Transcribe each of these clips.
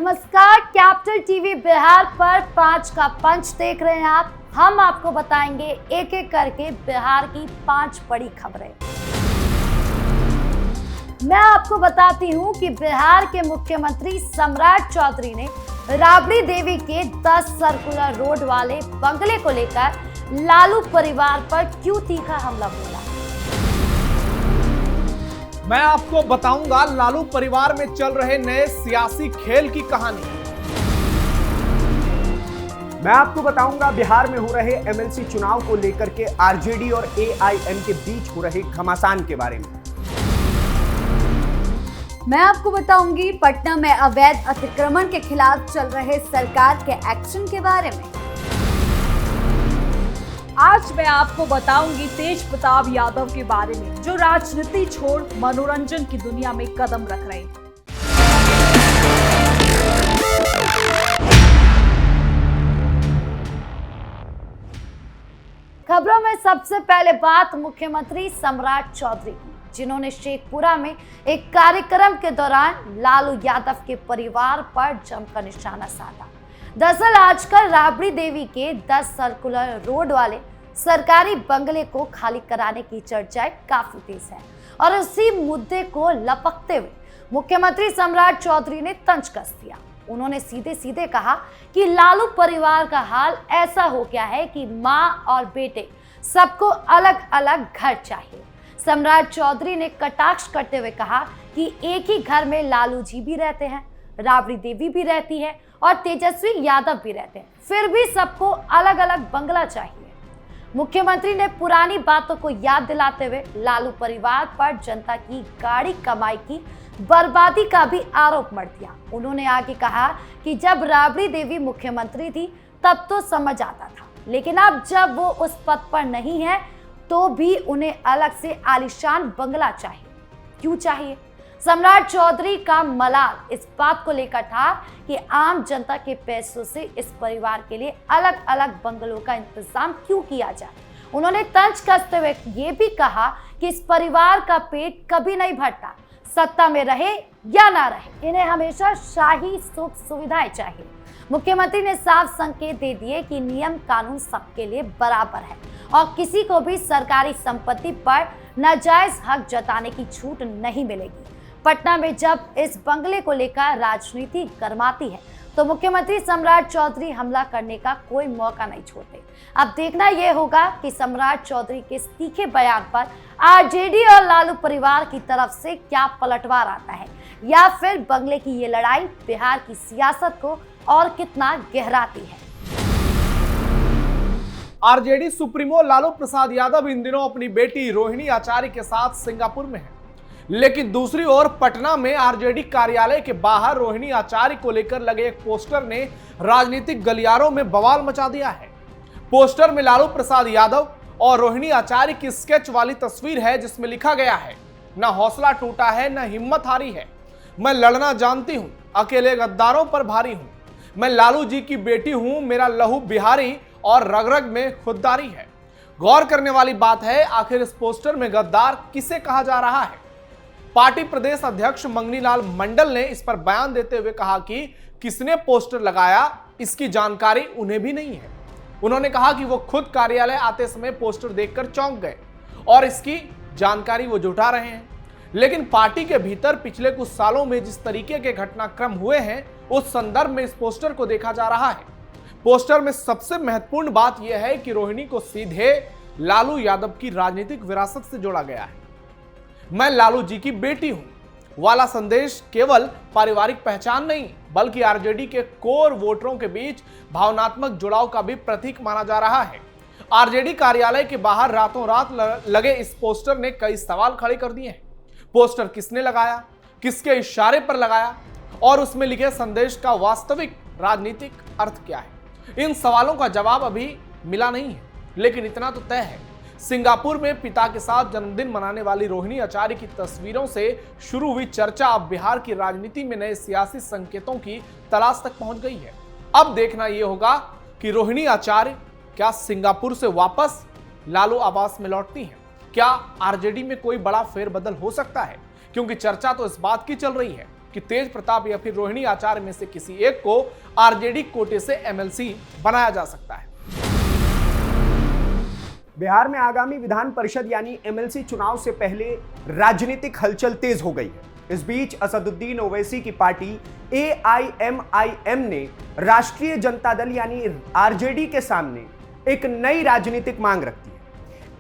नमस्कार, capital TV Bihar पर 5 का पंच देख रहे हैं आप। हम आपको बताएंगे एक एक करके बिहार की 5 बड़ी खबरें। मैं आपको बताती हूं कि बिहार के मुख्यमंत्री सम्राट चौधरी ने राबड़ी देवी के 10 सर्कुलर रोड वाले बंगले को लेकर लालू परिवार पर क्यों तीखा हमला बोला। मैं आपको बताऊंगा लालू परिवार में चल रहे नए सियासी खेल की कहानी। मैं आपको बताऊंगा बिहार में हो रहे एमएलसी चुनाव को लेकर के आरजेडी और एआईएम के बीच हो रहे घमासान के बारे में। मैं आपको बताऊंगी पटना में अवैध अतिक्रमण के खिलाफ चल रहे सरकार के एक्शन के बारे में। आज मैं आपको बताऊंगी तेज प्रताप यादव के बारे में, जो राजनीति छोड़ मनोरंजन की दुनिया में कदम रख रहे हैं। खबरों में सबसे पहले बात मुख्यमंत्री सम्राट चौधरी की, जिन्होंने शेखपुरा में एक कार्यक्रम के दौरान लालू यादव के परिवार पर जमकर निशाना साधा। दरअसल आजकल राबड़ी देवी के 10 सर्कुलर रोड वाले सरकारी बंगले को खाली कराने की चर्चाएं काफी तेज है और उसी मुद्दे को लपकते हुए मुख्यमंत्री सम्राट चौधरी ने तंज कस दिया। उन्होंने सीधे सीधे कहा कि लालू परिवार का हाल ऐसा हो गया है कि मां और बेटे सबको अलग अलग घर चाहिए। सम्राट चौधरी ने कटाक्ष करते हुए कहा कि एक ही घर में लालू जी भी रहते हैं, राबड़ी देवी भी रहती है और तेजस्वी यादव भी रहते हैं, फिर भी सबको अलग अलग बंगला चाहिए। मुख्यमंत्री ने पुरानी बातों को याद दिलाते हुए लालू परिवार पर जनता की गाढ़ी कमाई की बर्बादी का भी आरोप मढ़ दिया। उन्होंने आगे कहा कि जब राबड़ी देवी मुख्यमंत्री थी तब तो समझ आता था, लेकिन अब जब वो उस पद पर नहीं है तो भी उन्हें अलग से आलीशान बंगला चाहिए। क्यों चाहिए? सम्राट चौधरी का मलाल इस बात को लेकर था कि आम जनता के पैसों से इस परिवार के लिए अलग अलग बंगलों का इंतजाम क्यों किया जाए। उन्होंने तंज कसते हुए ये भी कहा कि इस परिवार का पेट कभी नहीं भरता, सत्ता में रहे या ना रहे, इन्हें हमेशा शाही सुख सुविधाएं चाहिए। मुख्यमंत्री ने साफ संकेत दे दिए कि नियम कानून सबके लिए बराबर है और किसी को भी सरकारी संपत्ति पर नाजायज हक जताने की छूट नहीं मिलेगी। पटना में जब इस बंगले को लेकर राजनीति गरमाती है तो मुख्यमंत्री सम्राट चौधरी हमला करने का कोई मौका नहीं छोड़ते। अब देखना यह होगा कि सम्राट चौधरी के तीखे बयान पर आरजेडी और लालू परिवार की तरफ से क्या पलटवार आता है, या फिर बंगले की ये लड़ाई बिहार की सियासत को और कितना गहराती है। आरजेडी सुप्रीमो लालू प्रसाद यादव इन दिनों अपनी बेटी रोहिणी आचार्य के साथ सिंगापुर में है, लेकिन दूसरी ओर पटना में आरजेडी कार्यालय के बाहर रोहिणी आचार्य को लेकर लगे एक पोस्टर ने राजनीतिक गलियारों में बवाल मचा दिया है। पोस्टर में लालू प्रसाद यादव और रोहिणी आचार्य की स्केच वाली तस्वीर है, जिसमें लिखा गया है, न हौसला टूटा है न हिम्मत हारी है, मैं लड़ना जानती हूं, अकेले गद्दारों पर भारी हूं, मैं लालू जी की बेटी हूं, मेरा लहू बिहारी और रग रग में खुददारी है। गौर करने वाली बात है, आखिर इस पोस्टर में गद्दार किसे कहा जा रहा है। पार्टी प्रदेश अध्यक्ष मंगनीलाल मंडल ने इस पर बयान देते हुए कहा कि किसने पोस्टर लगाया इसकी जानकारी उन्हें भी नहीं है। उन्होंने कहा कि वो खुद कार्यालय आते समय पोस्टर देखकर चौंक गए और इसकी जानकारी वो जुटा रहे हैं, लेकिन पार्टी के भीतर पिछले कुछ सालों में जिस तरीके के घटनाक्रम हुए हैं उस संदर्भ में इस पोस्टर को देखा जा रहा है। पोस्टर में सबसे महत्वपूर्ण बात यह है कि रोहिणी को सीधे लालू यादव की राजनीतिक विरासत से जोड़ा गया है। मैं लालू जी की बेटी हूं वाला संदेश केवल पारिवारिक पहचान नहीं, बल्कि आरजेडी के कोर वोटरों के बीच भावनात्मक जुड़ाव का भी प्रतीक माना जा रहा है। आरजेडी कार्यालय के बाहर रातों रात लगे इस पोस्टर ने कई सवाल खड़े कर दिए हैं। पोस्टर किसने लगाया, किसके इशारे पर लगाया और उसमें लिखे संदेश का वास्तविक राजनीतिक अर्थ क्या है? इन सवालों का जवाब अभी मिला नहीं है, लेकिन इतना तो तय है, सिंगापुर में पिता के साथ जन्मदिन मनाने वाली रोहिणी आचार्य की तस्वीरों से शुरू हुई चर्चा अब बिहार की राजनीति में नए सियासी संकेतों की तलाश तक पहुंच गई है। अब देखना यह होगा कि रोहिणी आचार्य क्या सिंगापुर से वापस लालू आवास में लौटती हैं। क्या आरजेडी में कोई बड़ा फेरबदल हो सकता है? क्योंकि चर्चा तो इस बात की चल रही है कि तेज प्रताप या फिर रोहिणी आचार्य में से किसी एक को आरजेडी कोटे से एमएलसी बनाया जा सकता है। बिहार में आगामी विधान परिषद यानी एमएलसी चुनाव से पहले राजनीतिक हलचल तेज हो गई है। इस बीच असदुद्दीन ओवैसी की पार्टी AIMIM ने राष्ट्रीय जनता दल यानी आरजेडी के सामने एक नई राजनीतिक मांग रखी है।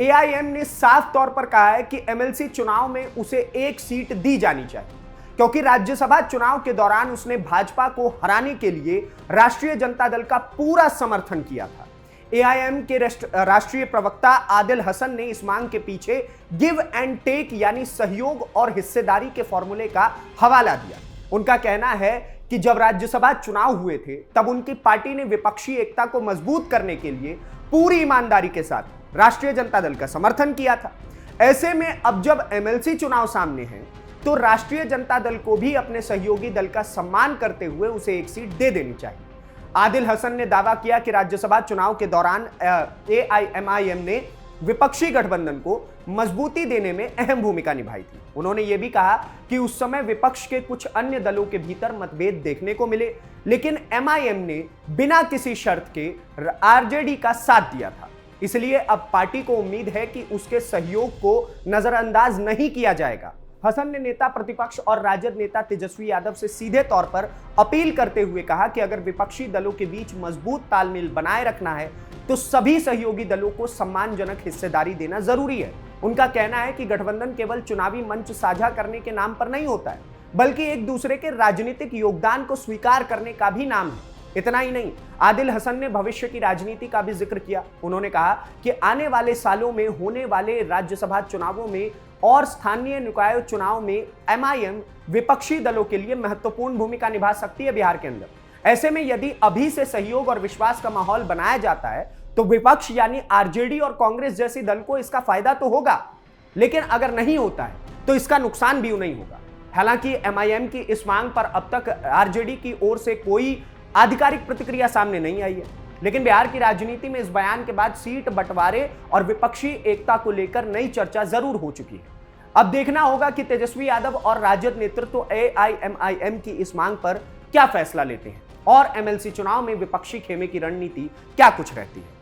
AIM ने साफ तौर पर कहा है कि एमएलसी चुनाव में उसे एक सीट दी जानी चाहिए, क्योंकि राज्यसभा चुनाव के दौरान उसने भाजपा को हराने के लिए राष्ट्रीय जनता दल का पूरा समर्थन किया था। AIM के राष्ट्रीय प्रवक्ता आदिल हसन ने इस मांग के पीछे गिव एंड टेक यानी सहयोग और हिस्सेदारी के फॉर्मूले का हवाला दिया। उनका कहना है कि जब राज्यसभा चुनाव हुए थे तब उनकी पार्टी ने विपक्षी एकता को मजबूत करने के लिए पूरी ईमानदारी के साथ राष्ट्रीय जनता दल का समर्थन किया था। ऐसे में अब जब एमएलसी चुनाव सामने है तो राष्ट्रीय जनता दल को भी अपने सहयोगी दल का सम्मान करते हुए उसे एक सीट दे देनी चाहिए। आदिल हसन ने दावा किया कि राज्यसभा चुनाव के दौरान AIMIM ने विपक्षी गठबंधन को मजबूती देने में अहम भूमिका निभाई थी। उन्होंने यह भी कहा कि उस समय विपक्ष के कुछ अन्य दलों के भीतर मतभेद देखने को मिले, लेकिन MIM ने बिना किसी शर्त के आरजेडी का साथ दिया था। इसलिए अब पार्टी को उम्मीद है कि उसके सहयोग को नजरअंदाज नहीं किया जाएगा। हसन ने नेता प्रतिपक्ष और राजद नेता तेजस्वी यादव से सीधे तौर पर अपील करते हुए कहा कि अगर विपक्षी दलों के बीच मजबूत तालमेल बनाए रखना है तो सभी सहयोगी दलों को सम्मानजनक हिस्सेदारी देना जरूरी है। उनका कहना है कि गठबंधन केवल चुनावी मंच साझा करने के नाम पर नहीं होता है, बल्कि एक दूसरे के राजनीतिक योगदान को स्वीकार करने का भी नाम है। इतना ही नहीं, आदिल हसन ने भविष्य की राजनीति का भी जिक्र किया। उन्होंने कहा कि आने वाले सालों में होने वाले राज्यसभा चुनावों में और स्थानीय निकाय चुनाव में MIM विपक्षी दलों के लिए महत्वपूर्ण भूमिका निभा सकती है बिहार के अंदर। ऐसे में यदि अभी से सहयोग और विश्वास का माहौल बनाया जाता है तो विपक्ष यानी आरजेडी और कांग्रेस जैसी दल को इसका फायदा तो होगा, लेकिन अगर नहीं होता है तो इसका नुकसान भी नहीं होगा। हालांकि MIM की इस मांग पर अब तक आरजेडी की ओर से कोई आधिकारिक प्रतिक्रिया सामने नहीं आई है, लेकिन बिहार की राजनीति में इस बयान के बाद सीट बंटवारे और विपक्षी एकता को लेकर नई चर्चा जरूर हो चुकी है। अब देखना होगा कि तेजस्वी यादव और राजद नेतृत्व AIMIM की इस मांग पर क्या फैसला लेते हैं और एमएलसी चुनाव में विपक्षी खेमे की रणनीति क्या कुछ रहती है।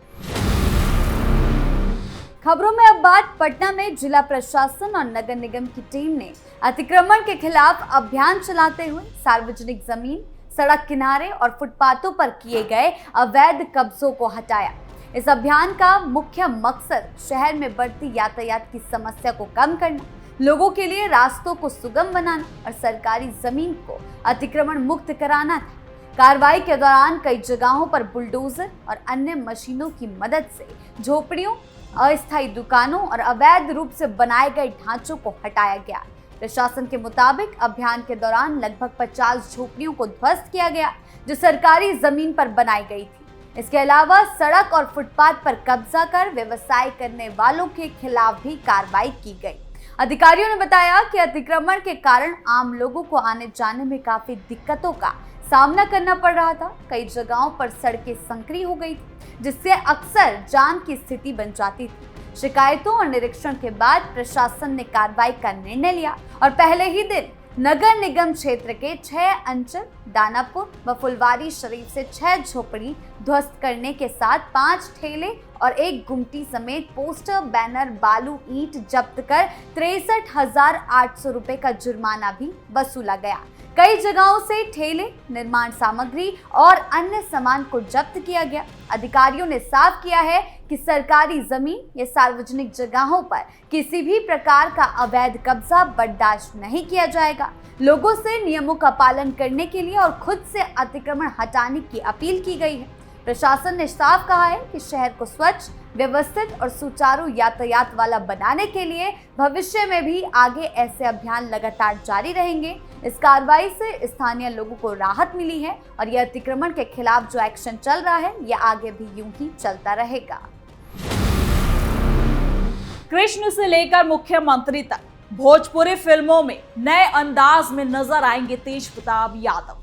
खबरों में अब बात पटना में जिला प्रशासन और नगर निगम की टीम ने अतिक्रमण के खिलाफ अभियान चलाते हुए सार्वजनिक जमीन, सड़क किनारे और फुटपाथों पर किए गए अवैध कब्जों को हटाया। इस अभियान का मुख्य मकसद शहर में बढ़ती यातायात की समस्या को कम करना, लोगों के लिए रास्तों को सुगम बनाना और सरकारी जमीन को अतिक्रमण मुक्त कराना था। कार्रवाई के दौरान कई जगहों पर बुलडोजर और अन्य मशीनों की मदद से झोपड़ियों, अस्थायी दुकानों और अवैध रूप से बनाए गए ढांचों को हटाया गया। प्रशासन के मुताबिक अभियान के दौरान लगभग 50 झोपड़ियों को ध्वस्त किया गया जो सरकारी जमीन पर बनाई गई थी। इसके अलावा सड़क और फुटपाथ पर कब्जा कर व्यवसाय करने वालों के खिलाफ भी कार्रवाई की गई। अधिकारियों ने बताया कि अतिक्रमण के कारण आम लोगों को आने जाने में काफी दिक्कतों का सामना करना पड़ रहा था। कई जगहों पर सड़कें संकरी हो गई थी, जिससे अक्सर जाम की स्थिति बन जाती थी। शिकायतों और निरीक्षण के बाद प्रशासन ने कार्रवाई का निर्णय लिया और पहले ही दिन नगर निगम क्षेत्र के 6 अंचल, दानापुर व फुलवारी शरीफ से 6 झोपड़ी ध्वस्त करने के साथ 5 ठेले और 1 गुमटी समेत पोस्टर, बैनर, बालू, ईंट जब्त कर 63,800 रुपए का जुर्माना भी वसूला गया। कई जगहों से ठेले, निर्माण सामग्री और अन्य सामान को जब्त किया गया। अधिकारियों ने साफ किया है कि सरकारी जमीन या सार्वजनिक जगहों पर किसी भी प्रकार का अवैध कब्जा बर्दाश्त नहीं किया जाएगा। लोगों से नियमों का पालन करने के लिए और खुद से अतिक्रमण हटाने की अपील की गई है। प्रशासन ने साफ कहा है कि शहर को स्वच्छ, व्यवस्थित और सुचारू यातायात वाला बनाने के लिए भविष्य में भी आगे ऐसे अभियान लगातार जारी रहेंगे। इस कार्रवाई से स्थानीय लोगों को राहत मिली है और यह अतिक्रमण के खिलाफ जो एक्शन चल रहा है यह आगे भी यूं ही चलता रहेगा। कृष्ण से लेकर मुख्यमंत्री तक भोजपुरी फिल्मों में नए अंदाज में नजर आएंगे तेज प्रताप यादव।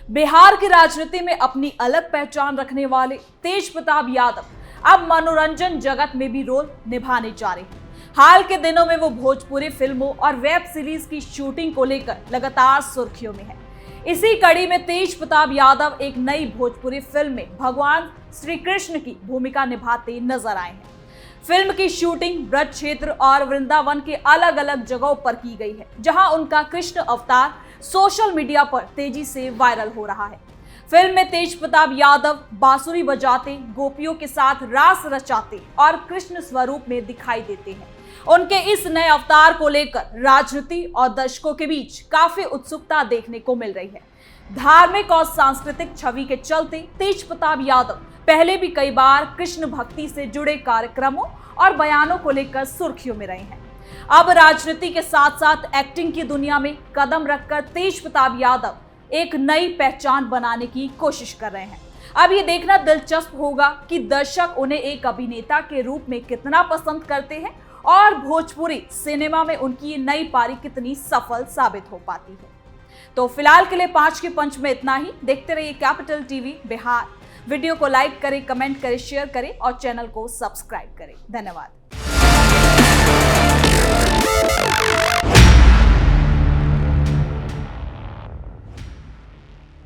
बिहार की राजनीति में अपनी अलग पहचान रखने वाले तेज प्रताप यादव अब मनोरंजन जगत में भी रोल निभाने जा रहे हैं। हाल के दिनों में वो भोजपुरी फिल्मों और वेब सीरीज की शूटिंग को लेकर लगातार सुर्खियों में है। इसी कड़ी में तेज प्रताप यादव एक नई भोजपुरी फिल्म में भगवान श्री कृष्ण की भूमिका निभाते नजर आए हैं। फिल्म की शूटिंग ब्रज क्षेत्र और वृंदावन के अलग अलग जगहों पर की गई है, जहां उनका कृष्ण अवतार सोशल मीडिया पर तेजी से वायरल हो रहा है। फिल्म में तेज प्रताप यादव बांसुरी बजाते, गोपियों के साथ रास रचाते और कृष्ण स्वरूप में दिखाई देते हैं। उनके इस नए अवतार को लेकर राजनीति और दर्शकों के बीच काफी उत्सुकता देखने को मिल रही है। धार्मिक और सांस्कृतिक छवि के चलते तेज प्रताप यादव पहले भी कई बार कृष्ण भक्ति से जुड़े कार्यक्रमों और बयानों को लेकर सुर्खियों में रहे हैं। अब राजनीति के साथ साथ एक्टिंग की दुनिया में कदम रखकर तेज प्रताप यादव एक नई पहचान बनाने की कोशिश कर रहे हैं। अब ये देखना दिलचस्प होगा कि दर्शक उन्हें एक अभिनेता के रूप में कितना पसंद करते हैं और भोजपुरी सिनेमा में उनकी ये नई पारी कितनी सफल साबित हो पाती है। तो फिलहाल के लिए 5 के पंच में इतना ही। देखते रहिए कैपिटल टीवी बिहार। वीडियो को लाइक करें, कमेंट करें, शेयर करें और चैनल को सब्सक्राइब करें। धन्यवाद।